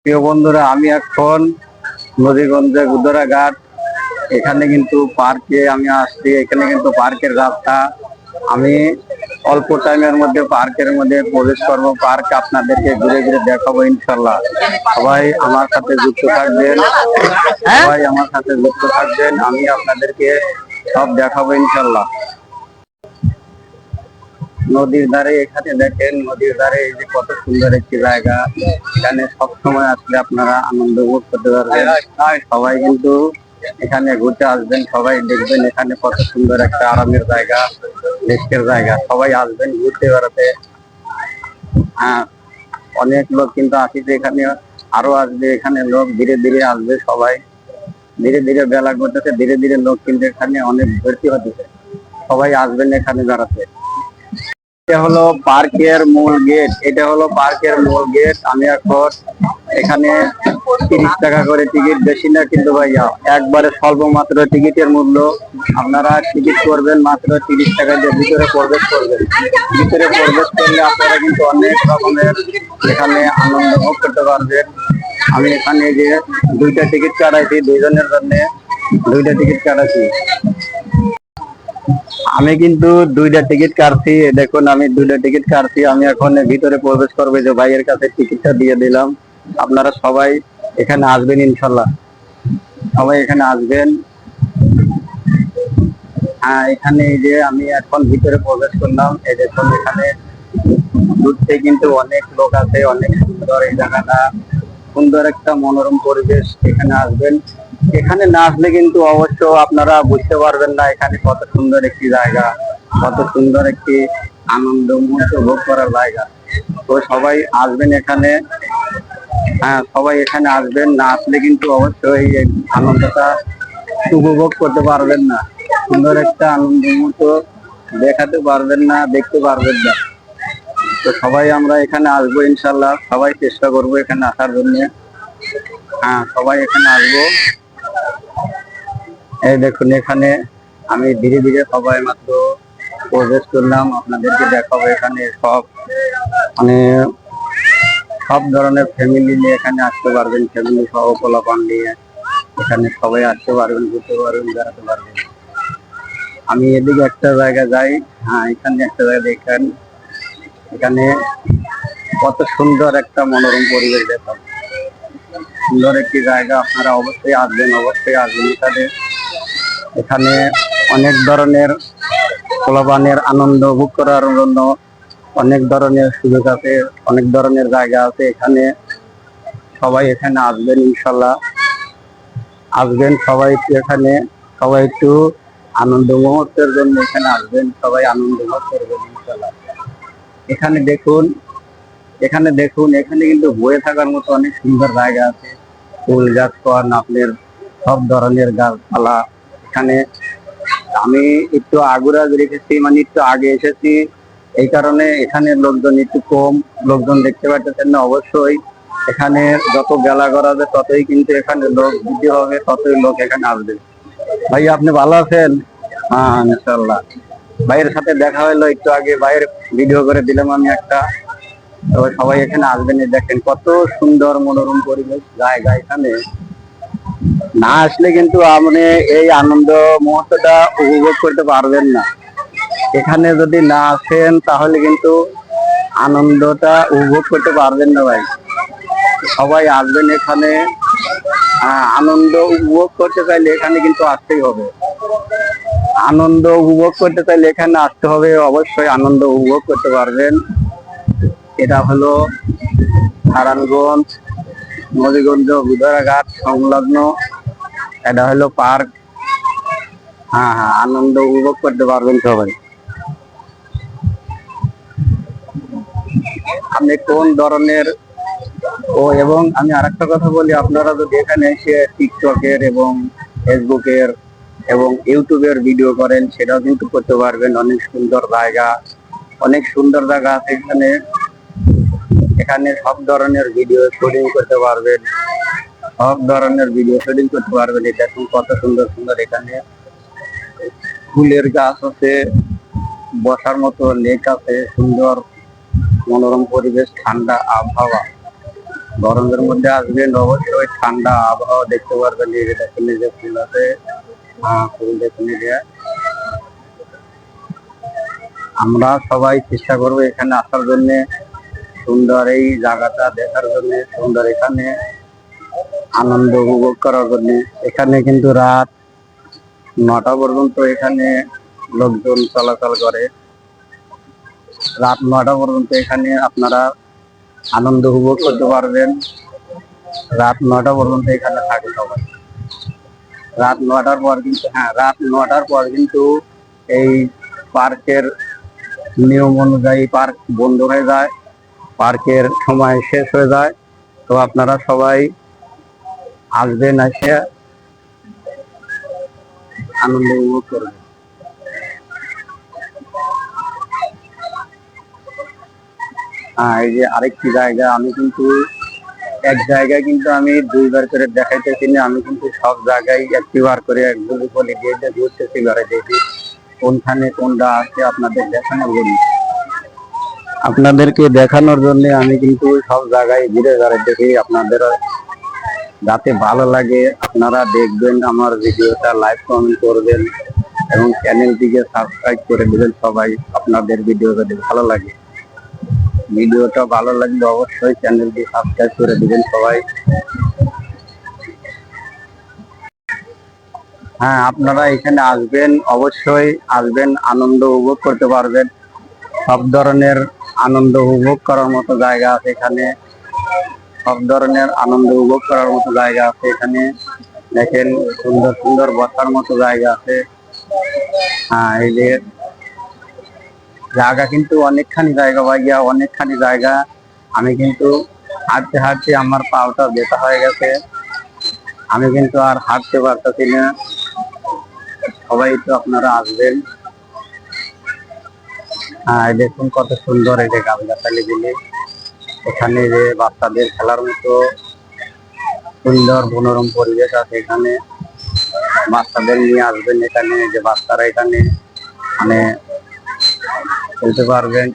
প্রিয় বন্ধুরা, আমি এখন নদীগঞ্জে গুদরাঘাট। এখানে কিন্তু পার্কে আমি আসছি। এখানে কিন্তু পার্কের রাস্তা। আমি অল্প টাইমের মধ্যে পার্কের মধ্যে প্রবেশ করবো। পার্ক আপনাদেরকে ঘুরে ঘুরে দেখাবো ইনশাল্লাহ। সবাই আমার সাথে যুক্ত থাকবেন। সবাই আমার সাথে যুক্ত থাকবেন। আমি আপনাদেরকে সব দেখাবো ইনশাল্লাহ। নদীর ধারে এখানে দেখেন, নদীর ধারে এই যে কত সুন্দর একটি জায়গা। এখানে সবসময় আসলে আপনারা আনন্দ উপভোগ করতে পারবেন। সবাই কিন্তু এখানে ঘুরতে আসবেন, সবাই দেখবেন এখানে কত সুন্দর একটা আরামের জায়গা, রেস্টের জায়গা। সবাই আসবেন ঘুরতে বেড়াতে। হ্যাঁ, অনেক লোক কিন্তু আসছে এখানে, আরো আসবে। এখানে লোক ধীরে ধীরে আসবে, সবাই ধীরে ধীরে বেলা করতেছে, ধীরে ধীরে লোক কিন্তু এখানে অনেক ভর্তি হতেছে। সবাই আসবেন এখানে বেড়াতে। এটা হলো পার্কের মূল গেট। এটা হলো পার্কের মূল গেট। আমি এখন এখানে 30 টাকা করে টিকিট, বেশি না কিন্তু ভাইয়া, একবারে স্বল্প মাত্র টিকিটের মূল্য। আপনারা টিকিট করবেন মাত্র 30 টাকা দিয়ে, ভিতরে প্রবেশ করবেন। ভিতরে প্রবেশ করলে আপনারা কিন্তু অনেক রকমের এখানে আনন্দ ভোগ করতে পারবেন। আমি এখানে যে 2টা টিকিট কাটাইছি, 2 জনের জন্য 2টা টিকিট কাটাইছি। আমি কিন্তু 2টা টিকিট কাটছি। দেখুন, আমি 2টা টিকিট কাটছি। আমি এখন ভিতরে প্রবেশ করবো। যে ভাইয়ের কাছে টিকিটটা দিয়ে দিলাম। আপনারা সবাই এখানে আসবেন ইনশাল্লাহ। সবাই এখানে আসবেন। হ্যাঁ, এখানে এই যে আমি এখন ভিতরে প্রবেশ করলাম। এই দেখুন, এখানে ঘুরতে কিন্তু অনেক লোক আছে। অনেক সুন্দর এই জায়গাটা, সুন্দর একটা মনোরম পরিবেশ। এখানে আসবেন। এখানে না আসলে কিন্তু অবশ্য আপনারা বুঝতে পারবেন না এখানে কত সুন্দর একটি জায়গা, কত সুন্দর একটি আনন্দ মুহূর্ত ভোগ করার জায়গা। তো সবাই আসবেন এখানে। হ্যাঁ, সবাই এখানে আসবেন। না আসলে কিন্তু অবশ্যই এই আনন্দটা উপভোগ করতে পারবেন না। সুন্দর একটা আনন্দ মুহূর্ত দেখাতে পারবেন না, দেখতে পারবেন না। তো সবাই আমরা এখানে আসবো ইনশাল্লাহ। সবাই চেষ্টা করবো এখানে আসার জন্য। হ্যাঁ, সবাই এখানে আসবো। এই দেখুন, এখানে আমি ধীরে ধীরে সবাই মাত্র প্রবেশ করলাম। আপনাদেরকে দেখাবো এখানে সব, মানে সব ধরনের ফ্যামিলি নিয়ে এখানে আসতে পারবেন। ফ্যামিলি সহ পোলাপান নিয়ে এখানে সবাই আসতে পারবেন, ঘুরতে পারবেন, বেড়াতে পারবেন। আমি এদিকে একটা জায়গা যাই। হ্যাঁ, এখানে একটা জায়গা দেখেন। এখানে কত সুন্দর একটা মনোরম পরিবেশ দেখান। সুন্দর একটি জায়গা। আপনারা অবশ্যই আসবেন, অবশ্যই আসবেন। এখানে এখানে অনেক ধরনের পোলাপানের আনন্দ ভোগ করার জন্য অনেক ধরনের সুযোগ আছে, অনেক ধরনের জায়গা আছে এখানে। সবাই এখানে আসবেন ইনশাল্লাহ। আসবেন সবাই একটু এখানে, সবাই একটু আনন্দ মুহূর্তের জন্য এখানে আসবেন। সবাই আনন্দ ভোগ করবেন ইনশাল্লাহ। এখানে দেখুন, এখানে দেখুন, এখানে কিন্তু বয়ে থাকার মতো অনেক সুন্দর জায়গা আছে। ফুল গাছ, পান, আপনার সব ধরনের গাছপালা এখানে। আমি একটু আগুরা রেখেছি, মানে একটু আগে এসেছি, এই কারণে এখানে লোকজন একটু কম। লোকজন দেখতে পাচ্ছেন না। অবশ্যই এখানে যত বেলা করাবে ততই কিন্তু এখানে লোক বৃদ্ধি হবে, ততই লোক এখানে আসবে। ভাই, আপনি ভালো আছেন? হ্যাঁ, ইনশাল্লাহ। ভাইয়ের সাথে দেখা হলো একটু আগে, ভাইয়ের ভিডিও করে দিলাম আমি একটা। তবে সবাই এখানে আসবেন। দেখেন কত সুন্দর মনোরম পরিবেশ জায়গা। এখানে না আসলে কিন্তু আপনি এই আনন্দ মুহূর্তটা উপভোগ করতে পারবেন না। এখানে যদি না আসেন তাহলে কিন্তু আনন্দটা উপভোগ করতে পারবেন না ভাই। সবাই আসবেন এখানে। আনন্দ উপভোগ করতে চাইলে এখানে কিন্তু আসতেই হবে। আনন্দ উপভোগ করতে চাইলে এখানে আসতে হবে। অবশ্যই আনন্দ উপভোগ করতে পারবেন। এটা হলো নারায়ণগঞ্জ নদীগঞ্জ গুদরাঘাট সংলগ্ন। এটা হলো পার্ক। হ্যাঁ হ্যাঁ, আনন্দ উপভোগ করতে পারবেন সবাই। আপনি কোন ধরনের এবং আমি আরেকটা কথা বলি, আপনারা যদি এখানে এসে টিকটকের এবং ফেসবুকের এবং ইউটিউবের ভিডিও করেন, সেটাও কিন্তু করতে পারবেন। অনেক সুন্দর জায়গা, অনেক সুন্দর জায়গা আছে এখানে। এখানে সব ধরনের ভিডিও শুটিং করতে পারবেন, সব ধরনের ভিডিও শুটিং করতে পারবেন। এটা দেখুন কত সুন্দর সুন্দর এখানে ফুলের গাছ আছে, বসার মতো লেক আছে, সুন্দর মনোরম পরিবেশ, ঠান্ডা আবহাওয়া। গরমের মধ্যে আসবেন, অবশ্যই ঠান্ডা আবহাওয়া দেখতে পারবেন। এই যে দেখেন, এই যে ফুল আছে, ফুল দেখুন। আমরা সবাই চেষ্টা করবো এখানে আসার জন্য, সুন্দর এই জায়গাটা দেখার জন্য, সুন্দর এখানে আনন্দ উপভোগ করার জন্য। এখানে কিন্তু রাত 9টা পর্যন্ত এখানে লোকজন চলাচল করে। রাত 9টা পর্যন্ত এখানে আপনারা আনন্দ উপভোগ করতে পারবেন। রাত 9টা পর্যন্ত এখানে থাকে সবাই। রাত 9টার পর কিন্তু, রাত 9টার পর কিন্তু এই পার্কের নিয়ম অনুযায়ী পার্ক বন্ধ হয়ে যায়, পার্কের সময় শেষ হয়ে যায়। তো আপনারা সবাই আসবেন, এসে আনন্দ উপভোগ করবেন। এই যে আরেকটি জায়গা, আমি কিন্তু এক জায়গায় কিন্তু আমি 2বার করে দেখাইতেছি না, আমি কিন্তু সব জায়গায় একটিবার করে বলি দিয়ে ঘুরতেছি, ঘরে দেখি কোনখানে কোনটা আছে আপনাদের দেখানোর জন্য। আপনাদেরকে দেখানোর জন্য আমি কিন্তু সব জায়গায় ঘুরে ঘরে দেখি, আপনাদের যাতে ভালো লাগে আপনারা দেখবেন আমার ভিডিওটা, লাইক কমেন্ট করবেন এবং চ্যানেলটিকে সাবস্ক্রাইব করে দেবেন সবাই। আপনাদের ভিডিও যদি ভালো লাগে, ভিডিওটা ভালো লাগলে অবশ্যই চ্যানেলটি সাবস্ক্রাইব করে দিবেন সবাই। আপনারা এখানে আসবেন, অবশ্যই আসবেন, আনন্দ উপভোগ করতে পারবেন। সব ধরনের আনন্দ উপভোগ করার মতো জায়গা আছে এখানে, সব ধরনের আনন্দ উপভোগ করার মতো জায়গা আছে এখানে। দেখেন, সুন্দর সুন্দর বসার মতো জায়গা আছে। এই যে জায়গা কিন্তু অনেকখানি জায়গা ভাইয়া, অনেকখানি জায়গা। আমি কিন্তু হাঁটতে হাঁটতে আমার পাওটা ব্যথা হয়ে গেছে, আমি কিন্তু আর হাঁটতে পারতেছি না। সবাই তো আপনারা আসবেন। দেখুন কত সুন্দর এই যে গাছগাছালি গুলি, এখানে যে বাচ্চাদের খেলার মতো সুন্দর মনোরম পরিবেশ আছে এখানে। বাচ্চাদের নিয়ে আসবেন এখানে, যে বাচ্চারা এখানে মানে খেলতে পারবেন।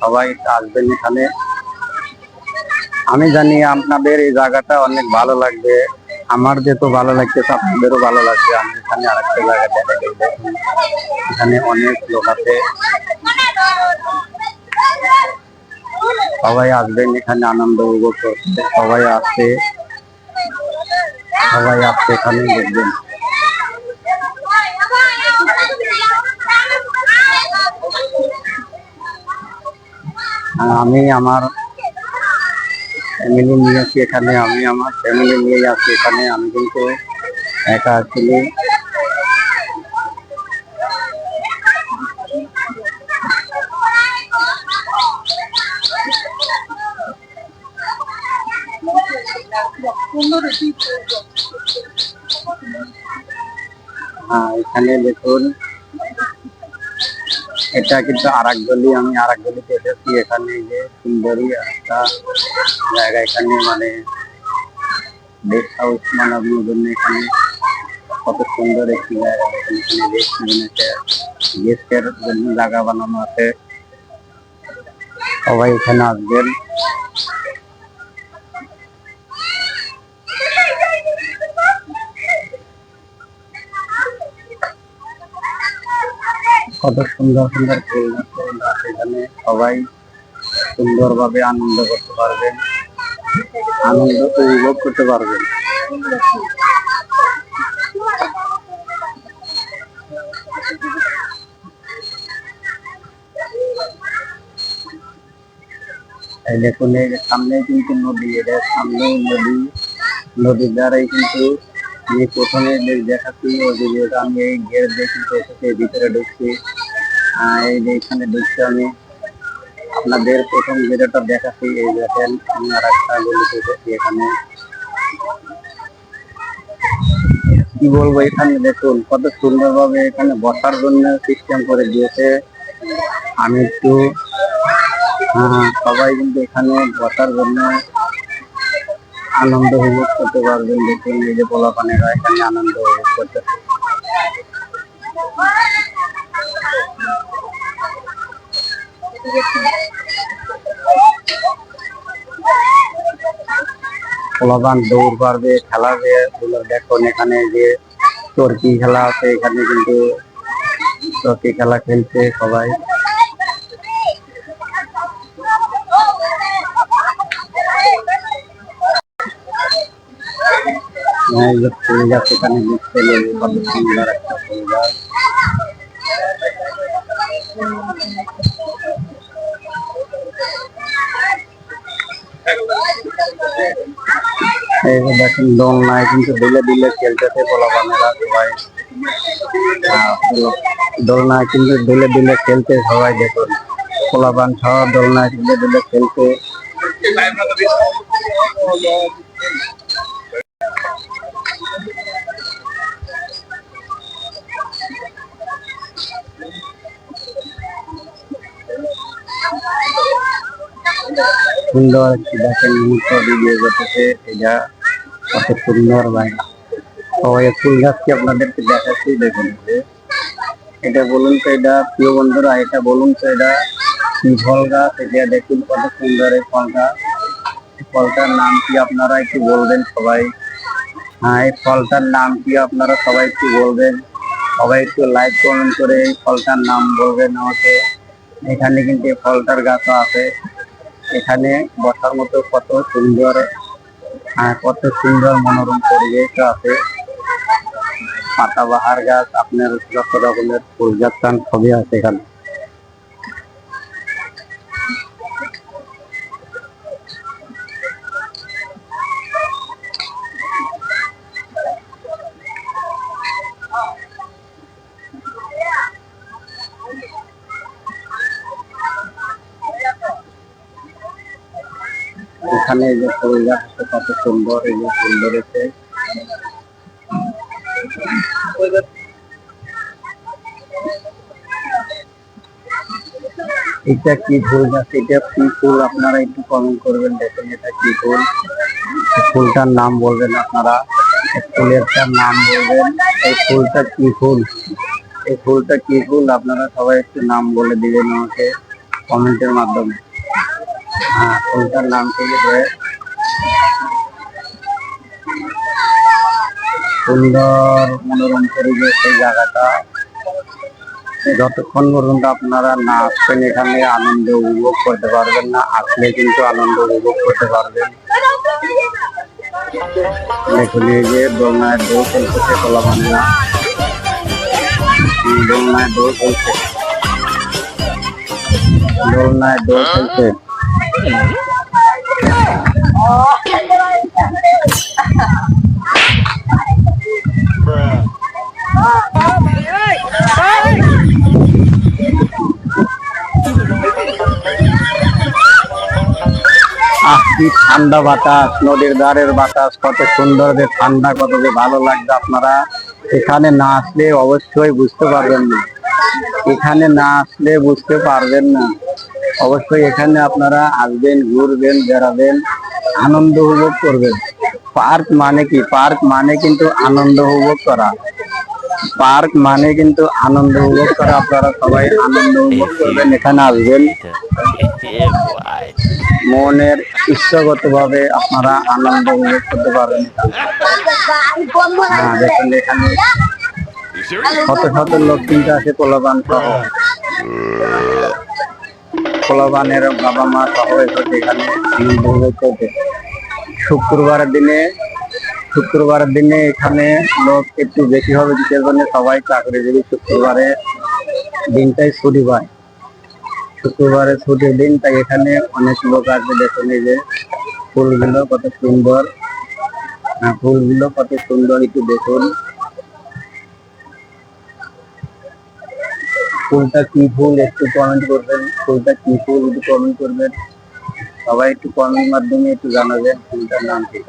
সবাই আসবেন এখানে। আমি জানি আপনাদের এই জায়গাটা অনেক ভালো লাগবে, আমার যেহেতু ভালো লাগতেছে আপনাদেরও ভালো লাগবে। আমি এখানে আরেকটা জায়গা দেখাই, দেখুন এখানে অনেক লোক আছে। সবাই আসবেন এখানে আনন্দ উপভোগ করতে, সবাই আসছে এখানে দেখবেন। আমি আমার ফ্যামিলি নিয়ে আছি এখানে, আমি আমার ফ্যামিলি নিয়ে আছি এখানে, আমি কিন্তু একা আছি। এখানে দেখুন, এটা কিন্তু আরেক গলি, আমি আরেক গলিতে এসেছি। এখানে যে সুন্দরী একটা জায়গা, এখানে মানে গেস্ট হাউস বানানোর জন্য এখানে কত সুন্দর একটি জায়গা। এখানে গেস্টের জন্য জায়গা বানানো আছে, সবাই এখানে আসবেন। কত সুন্দর সুন্দর ফুল আছে এখানে, সবাই সুন্দরভাবে আনন্দ করতে পারবেন, আনন্দ উপভোগ করতে পারবেন। এই দেখুন, এই সামনে কিন্তু নদী, এটা সামনে নদী, নদীর দ্বারাই কিন্তু আমি প্রথমে দেখাচ্ছি ওই ভিডিওটা, আমি এই গেট দেখি ভিতরে ঢুকছি। এই যে এখানে ঢুকছি আমি, আপনাদের প্রথম ভিডিওটা দেখাচ্ছি। এই দেখেন, আমি আর একটা গলিতে এসেছি। এখানে কি বলবো, এখানে দেখুন কত সুন্দরভাবে এখানে বসার জন্য সিস্টেম করে দিয়েছে। আমি একটু সবাই কিন্তু এখানে বসার জন্য আনন্দ উপভোগ করতে পারবেন। দেখুন এই যে পোলাপানেরা এখানে আনন্দ উপভোগ করতে। পোলাপান দৌড় পারবে, খেলাবে, দেখুন এখানে যে চরকি খেলা আছে, এখানে কিন্তু চরকি খেলা খেলছে সবাই। ফুল গাছ এখানে দেখতে গেলে কত সুন্দর একটা ফুল গাছ। এই যে দেখেন দোলনায় কিন্তু দিলে দিলে খেলতেছে পোলাপানেরা সবাই। দোলনায় কিন্তু দিলে দিলে খেলতে সবাই, দেখুন পোলাপান সহ দোলনায় দিলে দিলে খেলতে। সুন্দর একটি দেখেন মুহূর্ত দিয়ে যেতেছে, এটা কত সুন্দর জায়গা। সবাই ফুল গাছকে আপনাদেরকে দেখাচ্ছি, দেখুন এটা বলুন তো, এটা প্রিয় বন্ধুরা, এটা বলুন তো এটা কি ফল গাছ? এটা দেখুন কত সুন্দর এই ফলটা। ফলটার নাম কি আপনারা একটু বলবেন সবাই? হ্যাঁ, এই ফলটার নাম কি আপনারা সবাই একটু বলবেন? সবাই একটু লাইক কমেন্ট করে এই ফলটার নাম বলবেন আমাকে। এখানে কিন্তু এই ফলটার গাছও আছে, এখানে বসার মতো কত সুন্দর, কত সুন্দর মনোরম পরিবেশ আছে। পাতাবাহার গাছ, আপনার যত রকমের ফুল গাছ সবই আছে এখানে। এখানে এই যে ফুল গাছ কত সুন্দর, এই যে ফুল ধরেছে। এটা কি ফুল গাছ? এটা কি ফুল আপনারা একটু কমেন্ট করবেন। দেখেন এটা কি ফুল, ফুলটার নাম বলবেন আপনারা, ফুলেরটার নাম বলবেন। এই ফুলটা কি ফুল? এই ফুলটা কি ফুল? আপনারা সবাই একটু নাম বলে দিবেন আমাকে কমেন্টের মাধ্যমে। ফুলটার নাম থেকে সুন্দর মনোরম পরিবেশ এই জায়গাটা। যতক্ষণ পর্যন্ত আপনারা না আসবেন এখানে আনন্দ উপভোগ করতে পারবেন না, আসলে কিন্তু আনন্দ উপভোগ করতে পারবেন। দেখুন এই যে দোলনায় দৌড় খেলতেছে পোলাপানেরা, দোলনায় দৌড় খেলছে, দোলনায় দৌড় খেলছে। কি ঠান্ডা বাতাস, নদীর ধারের বাতাস, কত সুন্দর যে ঠান্ডা, কত যে ভালো লাগবে। আপনারা এখানে না আসলে অবশ্যই বুঝতে পারবেন না, এখানে না আসলে বুঝতে পারবেন না। অবশ্যই এখানে আপনারা আসবেন, ঘুরবেন, বেড়াবেন, আনন্দ উপভোগ করবেন। পার্ক মানে কি? পার্ক মানে কিন্তু আনন্দ উপভোগ করা। পার্ক মানে কিন্তু আনন্দ উপভোগ করা। আপনারা সবাই আনন্দ উপভোগ করবেন, এখানে আসবেন, মনের ইচ্ছাগত ভাবে আপনারা আনন্দ উপভোগ করতে পারবেন। দেখুন এখানে শত শত লোক কিন্তু আছে, পোলাপান সহ, পোলাপানের বাবা মা সহ এখানে আনন্দ উপভোগ করতে। শুক্রবারের দিনে এখানে লোক একটু বেশি হবে, কিসের জন্য? সবাই চাকরিজীবী, শুক্রবারে দিনটাই ছুটি পায়, শুক্রবারে ছুটির দিন, তাই এখানে অনেক লোক আসবে। দেখুন এই যে ফুলগুলো কত সুন্দর, ফুলগুলো কত সুন্দর, একটু দেখুন ফুলটা কি ফুল একটু কমেন্ট করবেন। ফুলটা কি ফুল একটু কমেন্ট করবেন সবাই, একটু কমেন্ট মাধ্যমে একটু জানাবেন ফুলটার নাম কি।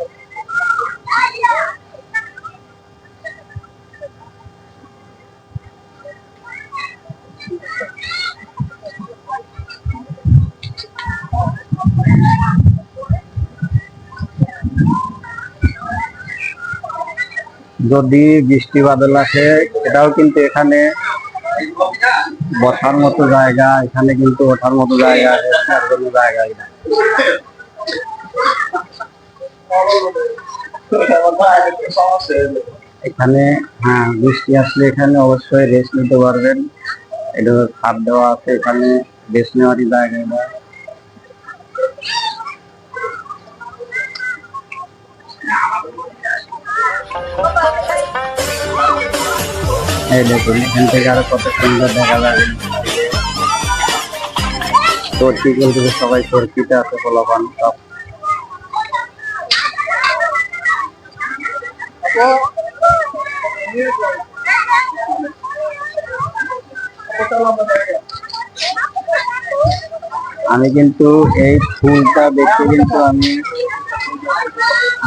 যদি বৃষ্টি বাদল আসে, এটাও কিন্তু এখানে বসার মতো জায়গা, এখানে কিন্তু ওঠার মতো জায়গা, রেস্টের জন্য জায়গাই না। এখানে হ্যাঁ, বৃষ্টি আসলে এখানে অবশ্যই রেস্ট নিতে পারবেন। এটা ছাদ দেওয়া আছে, এখানে রেস্ট নেওয়ারই জায়গা না। এই দেখুন এখান থেকে আরো কত সুন্দর দেখা যাবে। চরকি খেলতে সবাই চরকিতে আছে, পোলাপান সব। আমি কিন্তু এই ফুলটা দেখতে কিন্তু আমি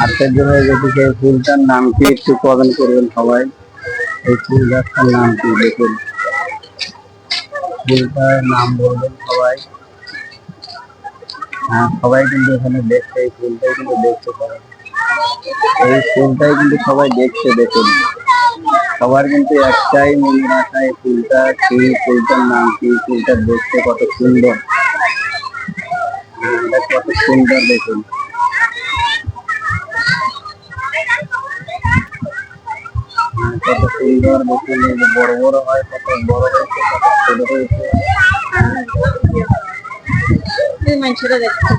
আশ্চর্য হয়ে গেছি যে এই ফুলটার নাম কি, একটু কমেন্ট করবেন সবাই। এই ফুল গাছটার নাম কি দেখুন, ফুলটার নাম বলবেন সবাই। হ্যাঁ, সবাই কিন্তু এখানে দেখছে, এই ফুলটাই কিন্তু দেখতে পারে, এই ফুলটাই কিন্তু সবাই দেখছে। দেখুন সবার কিন্তু একটাই মনে রাখা, এই ফুলটা কি, ফুলটার নাম কি, ফুলটা দেখতে কত সুন্দর, কত সুন্দর দেখুন। কত সুন্দর দেখুন, এই যে বড় বড় হয়, কত বড় হয়েছে, কত ছোট হয়েছে। মানুষেরা দেখছে